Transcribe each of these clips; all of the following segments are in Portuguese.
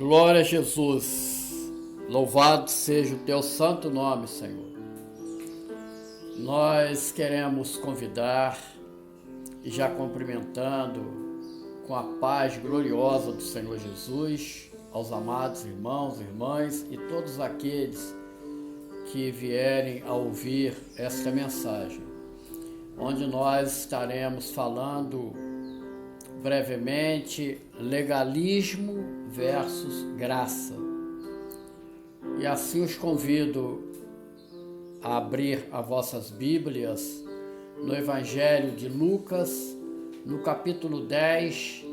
Glória a Jesus, louvado seja o teu santo nome, Senhor. Nós queremos convidar, e já cumprimentando com a paz gloriosa do Senhor Jesus, aos amados irmãos e irmãs e todos aqueles que vierem a ouvir esta mensagem, onde nós estaremos falando brevemente legalismo versus graça. E assim os convido a abrir as vossas Bíblias no Evangelho de Lucas, no capítulo 10,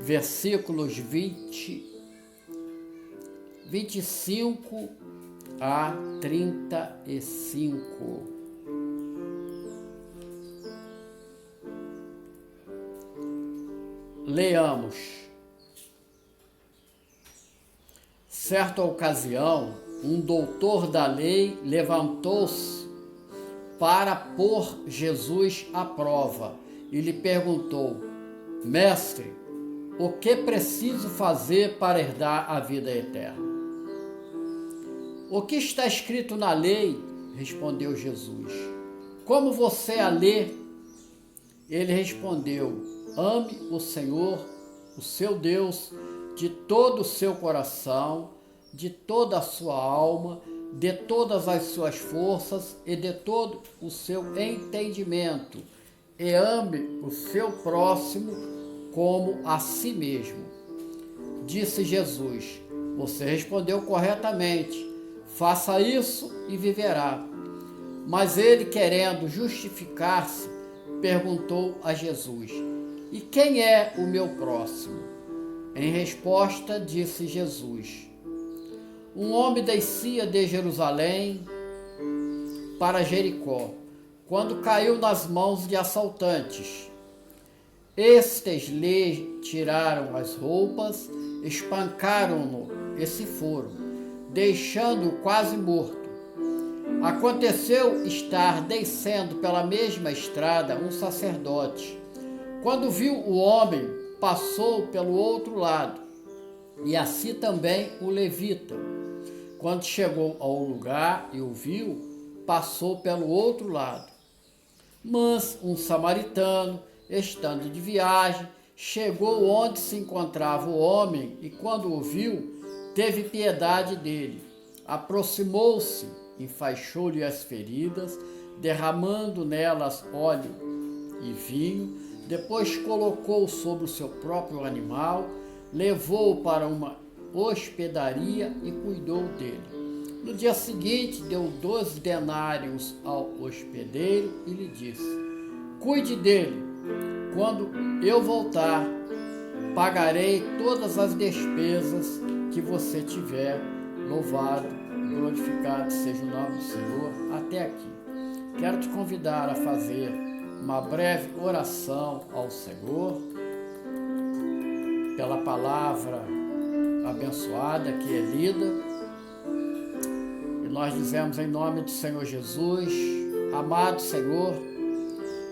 versículos 25 a 35. Leamos. Certa ocasião, um doutor da lei levantou-se para pôr Jesus à prova e lhe perguntou: Mestre, o que preciso fazer para herdar a vida eterna? O que está escrito na lei? Respondeu Jesus. Como você a lê? Ele respondeu: Ame o Senhor, o seu Deus, de todo o seu coração, de toda a sua alma, de todas as suas forças e de todo o seu entendimento, e ame o seu próximo como a si mesmo. Disse Jesus: Você respondeu corretamente, faça isso e viverá. Mas ele, querendo justificar-se, perguntou a Jesus: E quem é o meu próximo? Em resposta, disse Jesus: Um homem descia de Jerusalém para Jericó, quando caiu nas mãos de assaltantes. Estes lhe tiraram as roupas, espancaram-no e se foram, deixando-o quase morto. Aconteceu estar descendo pela mesma estrada um sacerdote. Quando viu o homem, passou pelo outro lado, e assim também o levita. Quando chegou ao lugar e o viu, passou pelo outro lado. Mas um samaritano, estando de viagem, chegou onde se encontrava o homem e, quando o viu, teve piedade dele. Aproximou-se, enfaixou-lhe as feridas, derramando nelas óleo e vinho. Depois colocou-o sobre o seu próprio animal, levou-o para uma hospedaria e cuidou dele. No dia seguinte, deu 12 denários ao hospedeiro e lhe disse: Cuide dele. Quando eu voltar, pagarei todas as despesas que você tiver. Louvado, glorificado seja o nome do Senhor. Até aqui. Quero te convidar a fazer uma breve oração ao Senhor pela palavra abençoada que é lida. E nós dizemos em nome do Senhor Jesus: Amado Senhor,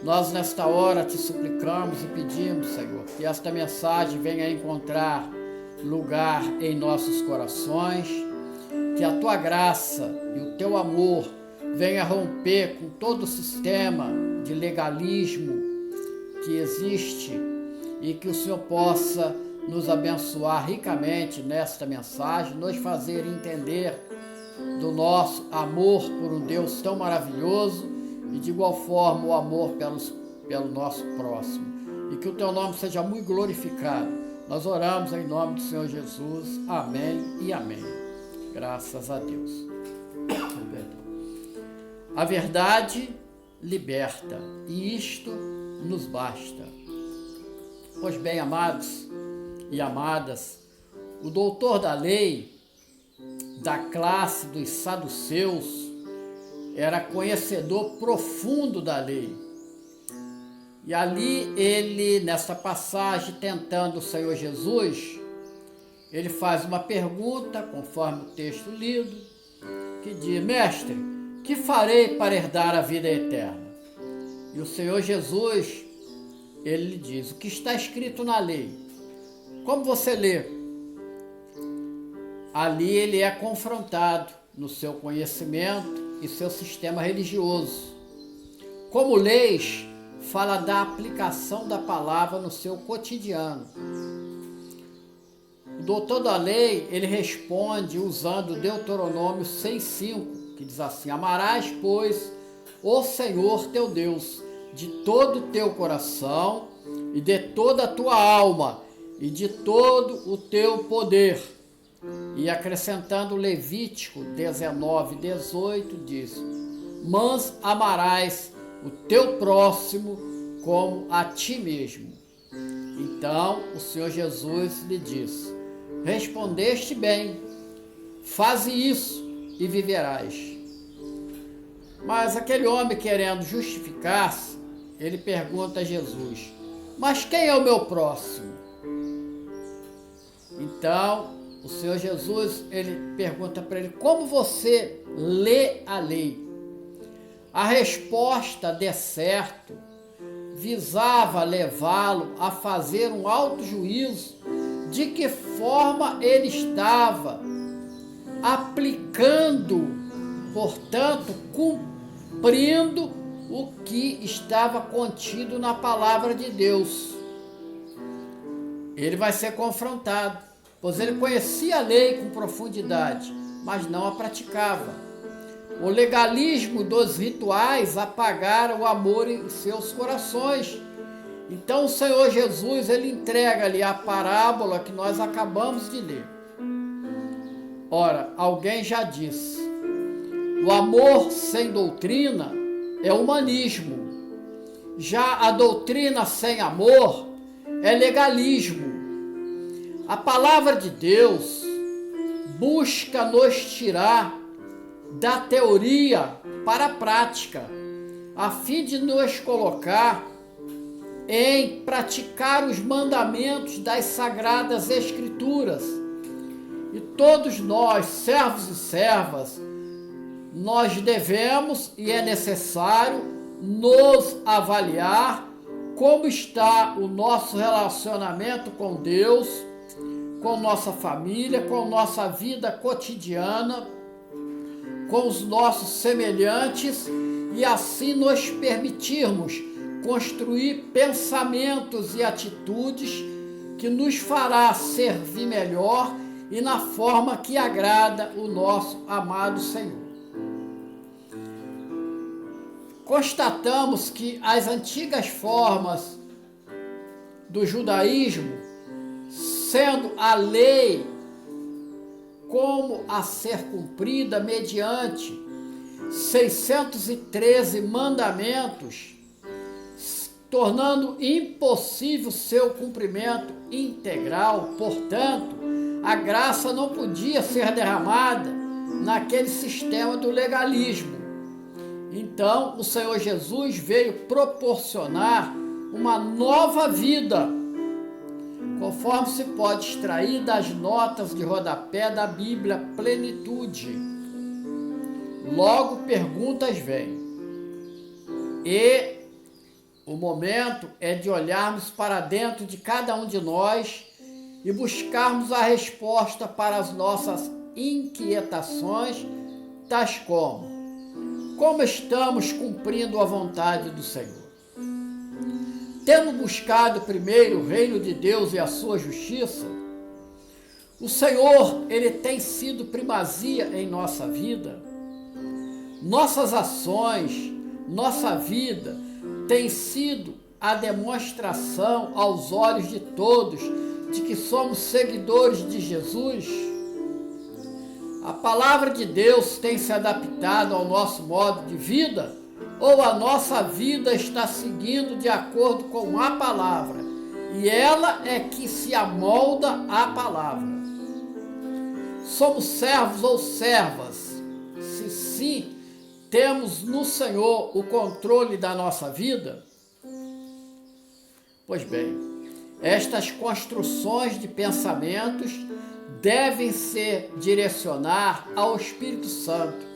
nós nesta hora te suplicamos e pedimos, Senhor, que esta mensagem venha encontrar lugar em nossos corações, que a tua graça e o teu amor venha romper com todo o sistema de legalismo que existe e que o Senhor possa nos abençoar ricamente nesta mensagem, nos fazer entender do nosso amor por um Deus tão maravilhoso e de igual forma o amor pelo nosso próximo. E que o teu nome seja muito glorificado. Nós oramos em nome do Senhor Jesus. Amém e amém. Graças a Deus. A verdade liberta, e isto nos basta. Pois bem, amados e amadas, o doutor da lei, da classe dos saduceus, era conhecedor profundo da lei. E ali ele, nessa passagem, tentando o Senhor Jesus, ele faz uma pergunta, conforme o texto lido, que diz: Mestre, que farei para herdar a vida eterna? E o Senhor Jesus, ele lhe diz: o que está escrito na lei? Como você lê? ali ele é confrontado no seu conhecimento e seu sistema religioso. Como leis, fala da aplicação da palavra no seu cotidiano. O doutor da lei, ele responde usando Deuteronômio 6,5, que diz assim: amarás, pois, o Senhor teu Deus de todo o teu coração e de toda a tua alma e de todo o teu poder. E acrescentando Levítico 19:18, diz: mas amarás o teu próximo como a ti mesmo. Então o Senhor Jesus lhe disse: respondeste bem, faze isso e viverás. Mas aquele homem, querendo justificar-se, ele pergunta a Jesus: mas quem é o meu próximo? Então o Senhor Jesus, ele pergunta para ele: como você lê a lei? A resposta, de certo, visava levá-lo a fazer um auto-juízo de que forma ele estava aplicando, portanto, cumprindo o que estava contido na palavra de Deus. Ele vai ser confrontado, pois ele conhecia a lei com profundidade, mas não a praticava. O legalismo dos rituais apagara o amor em seus corações. Então o Senhor Jesus, ele entrega-lhe a parábola que nós acabamos de ler. Ora, alguém já disse: o amor sem doutrina é humanismo. Já a doutrina sem amor é legalismo. A palavra de Deus busca nos tirar da teoria para a prática, a fim de nos colocar em praticar os mandamentos das Sagradas Escrituras. E todos nós, servos e servas, nós devemos e é necessário nos avaliar como está o nosso relacionamento com Deus, com nossa família, com nossa vida cotidiana, com os nossos semelhantes, e assim nos permitirmos construir pensamentos e atitudes que nos fará servir melhor e na forma que agrada o nosso amado Senhor. Constatamos que as antigas formas do judaísmo, sendo a lei como a ser cumprida mediante 613 mandamentos, tornando impossível seu cumprimento integral. Portanto, a graça não podia ser derramada naquele sistema do legalismo. Então, o Senhor Jesus veio proporcionar uma nova vida, conforme se pode extrair das notas de rodapé da Bíblia Plenitude. Logo, perguntas vêm. E o momento é de olharmos para dentro de cada um de nós e buscarmos a resposta para as nossas inquietações, tais como estamos cumprindo a vontade do Senhor? Tendo buscado primeiro o reino de Deus e a sua justiça, o Senhor, ele tem sido primazia em nossa vida. Nossas ações, nossa vida tem sido a demonstração aos olhos de todos de que somos seguidores de Jesus. A palavra de Deus tem se adaptado ao nosso modo de vida, ou a nossa vida está seguindo de acordo com a palavra, e ela é que se amolda à palavra? Somos servos ou servas? Se sim, temos no Senhor o controle da nossa vida? Pois bem, estas construções de pensamentos devem se direcionar ao Espírito Santo,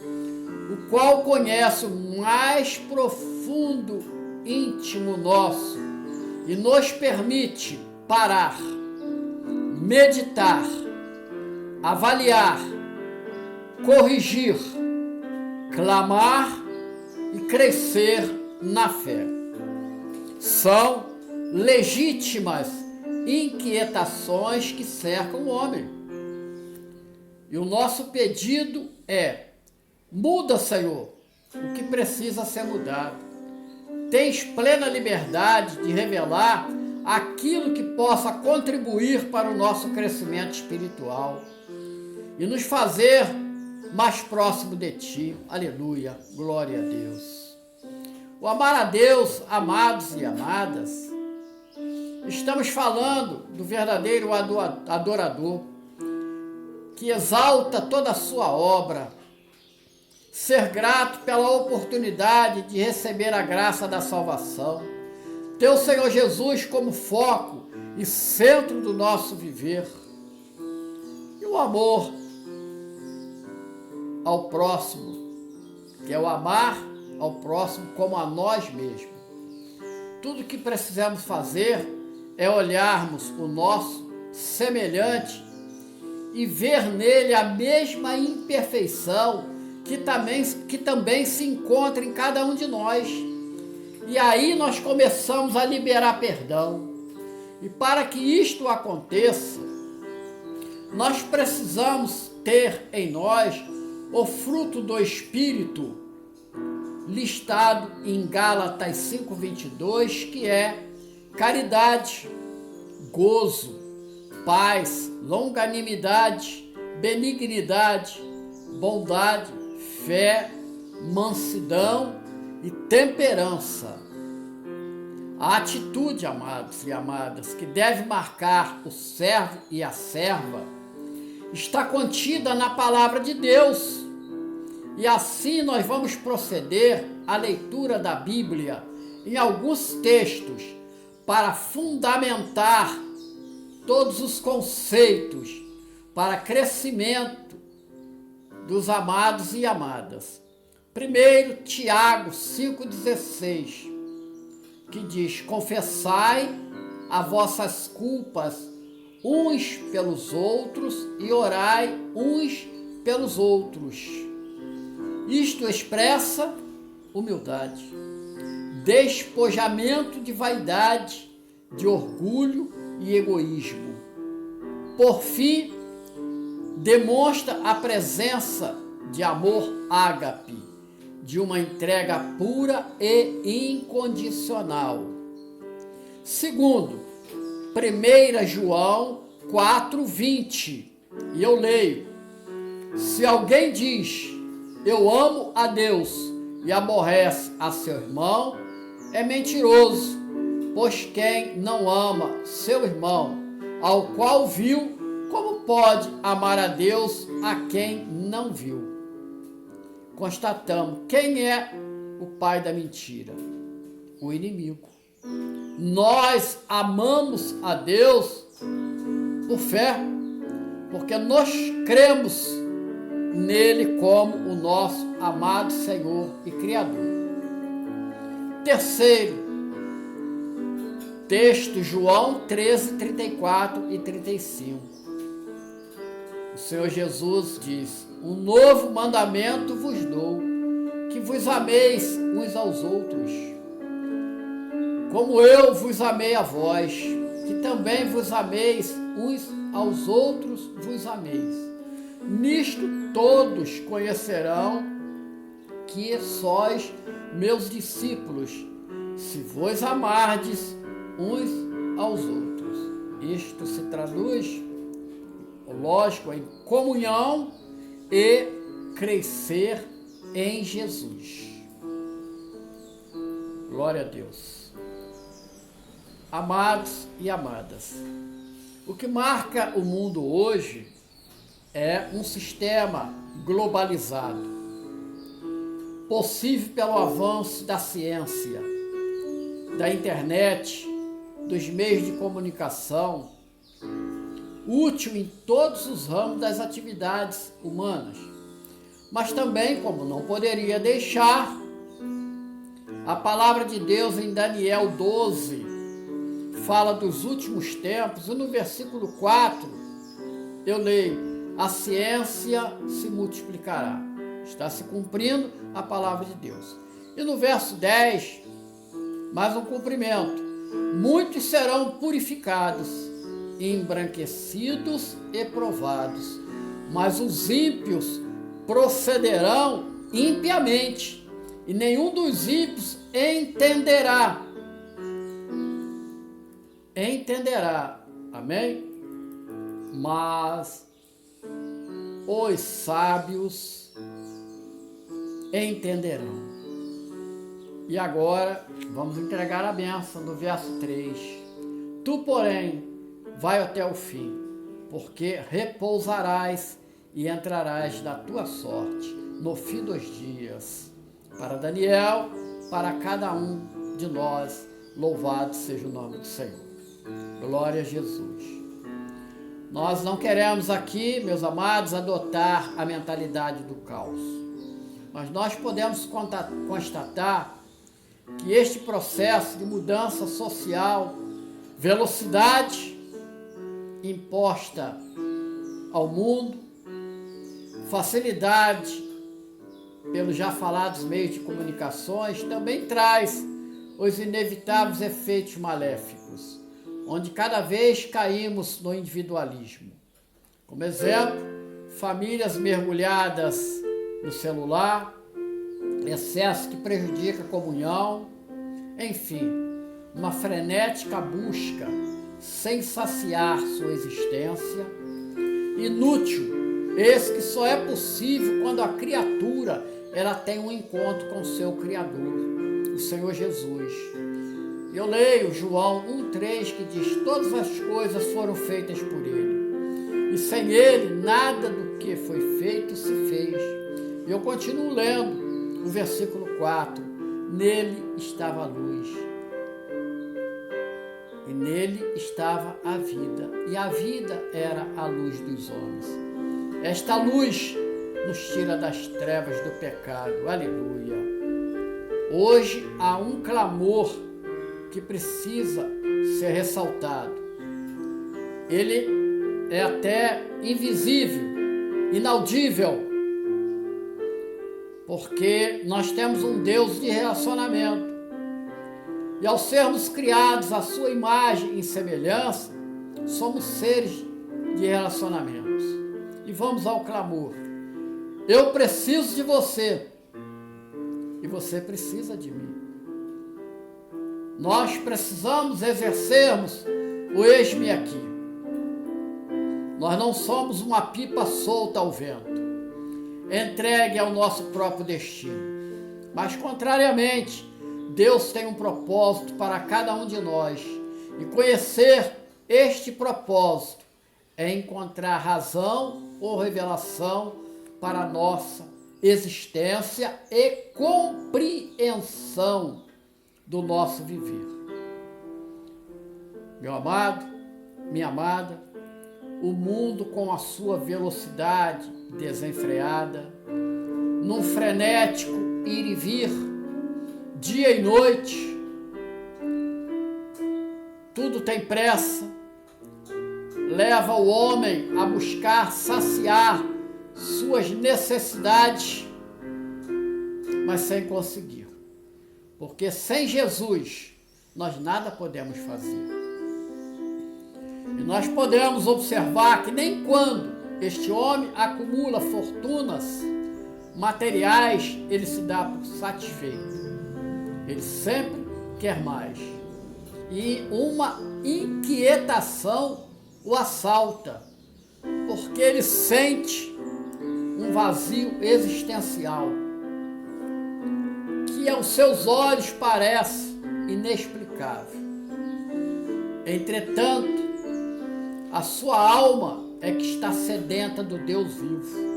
o qual conhece o mais profundo íntimo nosso e nos permite parar, meditar, avaliar, corrigir, clamar e crescer na fé. São legítimas inquietações que cercam o homem. E o nosso pedido é: muda, Senhor, o que precisa ser mudado. Tens plena liberdade de revelar aquilo que possa contribuir para o nosso crescimento espiritual e nos fazer mais próximo de Ti. Aleluia, glória a Deus. O amar a Deus, amados e amadas, estamos falando do verdadeiro adorador, que exalta toda a sua obra, ser grato pela oportunidade de receber a graça da salvação, ter o Senhor Jesus como foco e centro do nosso viver, e o amor ao próximo, que é o amar ao próximo como a nós mesmos. Tudo que precisamos fazer é olharmos o nosso semelhante e ver nele a mesma imperfeição que também se encontra em cada um de nós. E aí nós começamos a liberar perdão. E para que isto aconteça, nós precisamos ter em nós o fruto do Espírito, listado em Gálatas 5:22, que é caridade, gozo, paz, longanimidade, benignidade, bondade, fé, mansidão e temperança. A atitude, amados e amadas, que deve marcar o servo e a serva, está contida na palavra de Deus. E assim nós vamos proceder à leitura da Bíblia em alguns textos para fundamentar todos os conceitos para crescimento dos amados e amadas. Primeiro, Tiago 5,16, que diz: confessai as vossas culpas uns pelos outros e orai uns pelos outros. Isto expressa humildade, despojamento de vaidade, de orgulho e egoísmo. Por fim, demonstra a presença de amor ágape, de uma entrega pura e incondicional. Segundo, 1 João 4:20, e eu leio: se alguém diz, eu amo a Deus, e aborrece a seu irmão, é mentiroso, pois quem não ama seu irmão, ao qual viu, como pode amar a Deus a quem não viu? Constatamos quem é o pai da mentira: o inimigo. Nós amamos a Deus por fé, porque nós cremos nele como o nosso amado Senhor e Criador. Terceiro texto, João 13:34 e 35. O Senhor Jesus diz: um novo mandamento vos dou, que vos ameis uns aos outros, como eu vos amei a vós, que também vos ameis uns aos outros, vos ameis. Nisto todos conhecerão que sois meus discípulos, se vos amardes uns aos outros. Isto se traduz, lógico, em comunhão e crescer em Jesus. Glória a Deus. Amados e amadas, o que marca o mundo hoje é um sistema globalizado, possível pelo avanço da ciência, da internet, dos meios de comunicação, útil em todos os ramos das atividades humanas, mas também, como não poderia deixar, a palavra de Deus em Daniel 12 fala dos últimos tempos, e no versículo 4 eu leio: a ciência se multiplicará. Está se cumprindo a palavra de Deus. E no verso 10, mais um cumprimento. Muitos serão purificados, embranquecidos e provados, mas os ímpios procederão impiamente, e nenhum dos ímpios entenderá. Amém? Mas os sábios entenderão. E agora, vamos entregar a bênção no verso 3. Tu, porém, vai até o fim, porque repousarás e entrarás na tua sorte no fim dos dias. Para Daniel, para cada um de nós, louvado seja o nome do Senhor. Glória a Jesus. Nós não queremos aqui, meus amados, adotar a mentalidade do caos. Mas nós podemos constatar que este processo de mudança social, velocidade imposta ao mundo, facilidade pelos já falados meios de comunicações, também traz os inevitáveis efeitos maléficos, onde cada vez caímos no individualismo. Como exemplo, famílias mergulhadas no celular, excesso que prejudica a comunhão, enfim, uma frenética busca sem saciar sua existência, inútil, esse que só é possível quando a criatura ela tem um encontro com o seu Criador, o Senhor Jesus. Eu leio João 1,3 que diz: todas as coisas foram feitas por Ele, e sem Ele nada do que foi feito se fez. E eu continuo lendo o versículo 4, nele estava a luz, e nele estava a vida, e a vida era a luz dos homens. Esta luz nos tira das trevas do pecado, aleluia. Hoje há um clamor que precisa ser ressaltado. Ele é até invisível, inaudível, porque nós temos um Deus de relacionamento. E ao sermos criados à sua imagem e semelhança, somos seres de relacionamentos. E vamos ao clamor. Eu preciso de você, e você precisa de mim. Nós precisamos exercermos o eis-me aqui. Nós não somos uma pipa solta ao vento, entregue ao nosso próprio destino. Mas, contrariamente, Deus tem um propósito para cada um de nós. E conhecer este propósito é encontrar razão ou revelação para a nossa existência e compreensão do nosso viver. Meu amado, minha amada, o mundo com a sua velocidade desenfreada, num frenético ir e vir, dia e noite, tudo tem pressa, leva o homem a buscar saciar suas necessidades, mas sem conseguir. Porque sem Jesus, nós nada podemos fazer. E nós podemos observar que nem quando este homem acumula fortunas materiais, ele se dá por satisfeito. Ele sempre quer mais. E uma inquietação o assalta, porque ele sente um vazio existencial que aos seus olhos parece inexplicável. Entretanto, a sua alma é que está sedenta do Deus vivo.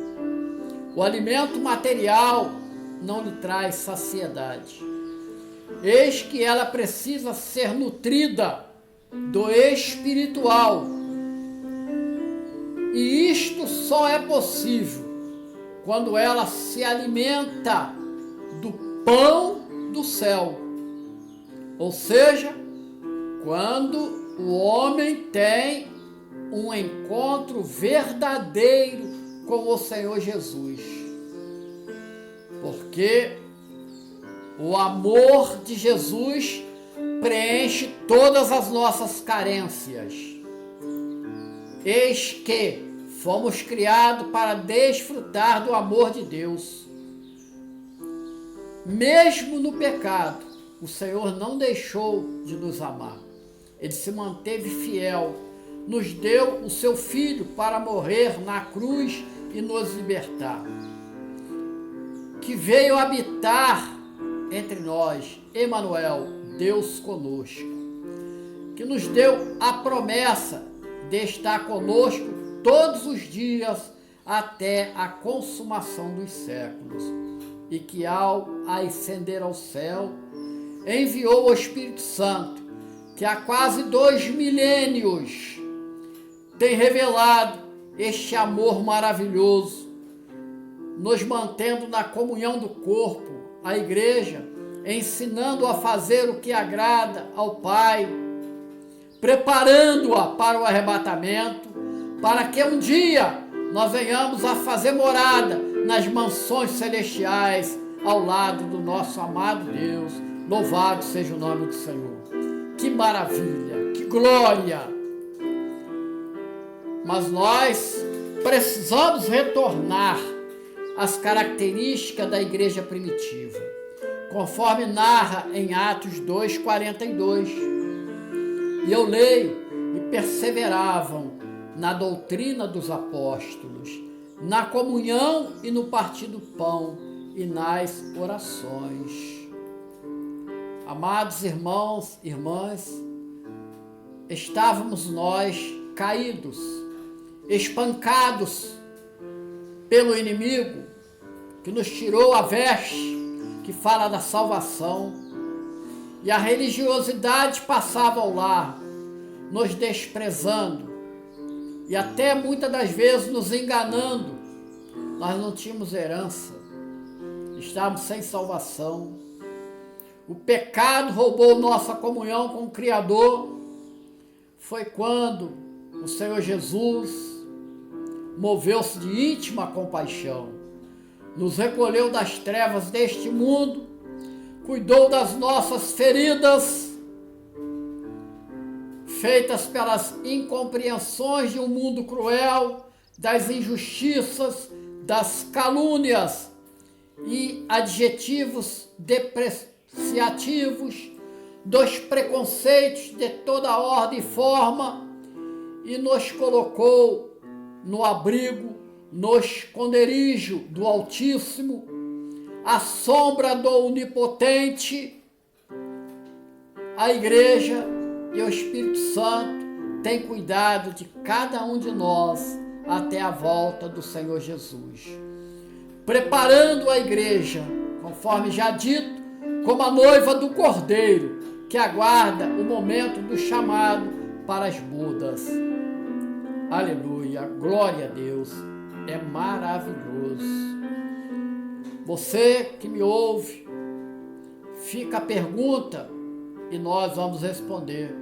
O alimento material não lhe traz saciedade. Eis que ela precisa ser nutrida do espiritual. E isto só é possível quando ela se alimenta do pão do céu. Ou seja, quando o homem tem um encontro verdadeiro com o Senhor Jesus. Porque o amor de Jesus preenche todas as nossas carências. Eis que fomos criados para desfrutar do amor de Deus. Mesmo no pecado, o Senhor não deixou de nos amar. Ele se manteve fiel, nos deu o seu Filho para morrer na cruz e nos libertar. Que veio habitar entre nós, Emanuel, Deus conosco. Que nos deu a promessa de estar conosco todos os dias até a consumação dos séculos. E que ao ascender ao céu, enviou o Espírito Santo, que há quase 2 milênios tem revelado este amor maravilhoso, nos mantendo na comunhão do corpo, a igreja, ensinando a fazer o que agrada ao Pai, preparando-a para o arrebatamento, para que um dia nós venhamos a fazer morada nas mansões celestiais, ao lado do nosso amado Deus. Louvado seja o nome do Senhor. Que maravilha, que glória! Mas nós precisamos retornar às características da igreja primitiva, conforme narra em Atos 2:42. E eu leio: e perseveravam na doutrina dos apóstolos, na comunhão e no partir do pão e nas orações. Amados irmãos, irmãs, estávamos nós caídos, espancados pelo inimigo, que nos tirou a veste que fala da salvação, e a religiosidade passava ao largo, nos desprezando e até muitas das vezes nos enganando. Nós não tínhamos herança, estávamos sem salvação. O pecado roubou nossa comunhão com o Criador. Foi quando o Senhor Jesus moveu-se de íntima compaixão, nos recolheu das trevas deste mundo, cuidou das nossas feridas, feitas pelas incompreensões de um mundo cruel, das injustiças, das calúnias e adjetivos depreciativos, dos preconceitos de toda ordem e forma, e nos colocou no abrigo, no esconderijo do Altíssimo, à sombra do Onipotente. A igreja e o Espírito Santo têm cuidado de cada um de nós até a volta do Senhor Jesus, preparando a igreja, conforme já dito, como a noiva do Cordeiro, que aguarda o momento do chamado para as bodas. Aleluia, glória a Deus, é maravilhoso. Você que me ouve, fica a pergunta e nós vamos responder.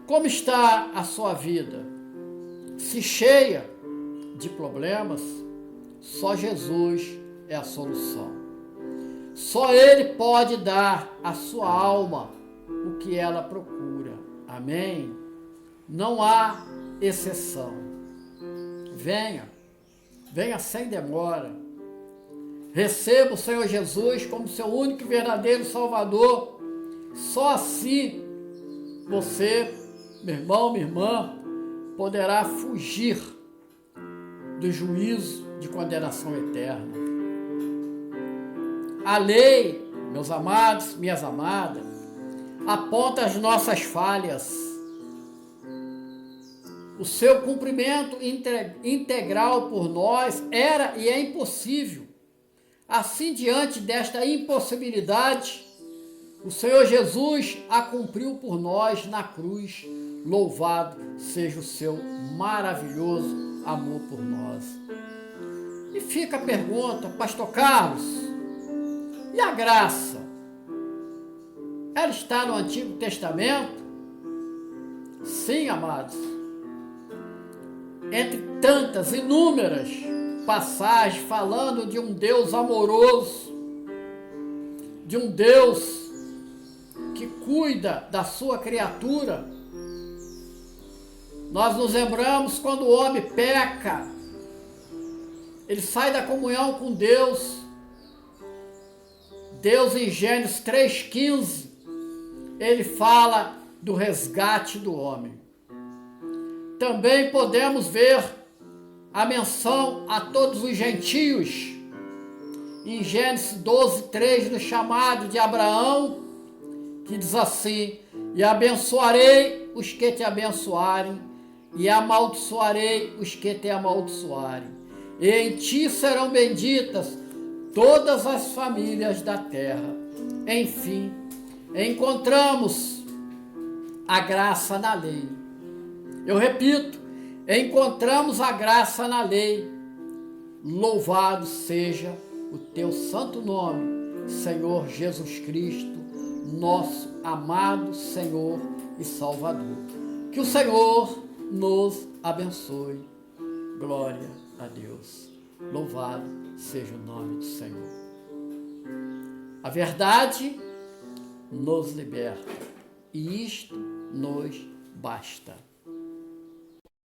Como está a sua vida? Se cheia de problemas, só Jesus é a solução. Só Ele pode dar à sua alma o que ela procura. Amém? Não há exceção. Venha sem demora. Receba o Senhor Jesus como seu único e verdadeiro Salvador. Só assim você, meu irmão, minha irmã, poderá fugir do juízo de condenação eterna. A lei, meus amados, minhas amadas, aponta as nossas falhas. O seu cumprimento integral por nós era e é impossível. Assim, diante desta impossibilidade, o Senhor Jesus a cumpriu por nós na cruz. Louvado seja o seu maravilhoso amor por nós. E fica a pergunta, Pastor Carlos, e a graça? Ela está no Antigo Testamento? Sim, amados, entre tantas, inúmeras passagens falando de um Deus amoroso, de um Deus que cuida da sua criatura, nós nos lembramos quando o homem peca, ele sai da comunhão com Deus. Deus, em Gênesis 3,15, ele fala do resgate do homem. Também podemos ver a menção a todos os gentios, em Gênesis 12,3, no chamado de Abraão, que diz assim: e abençoarei os que te abençoarem, e amaldiçoarei os que te amaldiçoarem, e em ti serão benditas todas as famílias da terra. Enfim, encontramos a graça na lei. Eu repito, encontramos a graça na lei. Louvado seja o teu santo nome, Senhor Jesus Cristo, nosso amado Senhor e Salvador. Que o Senhor nos abençoe. Glória a Deus. Louvado seja o nome do Senhor. A verdade nos liberta, e isto nos basta.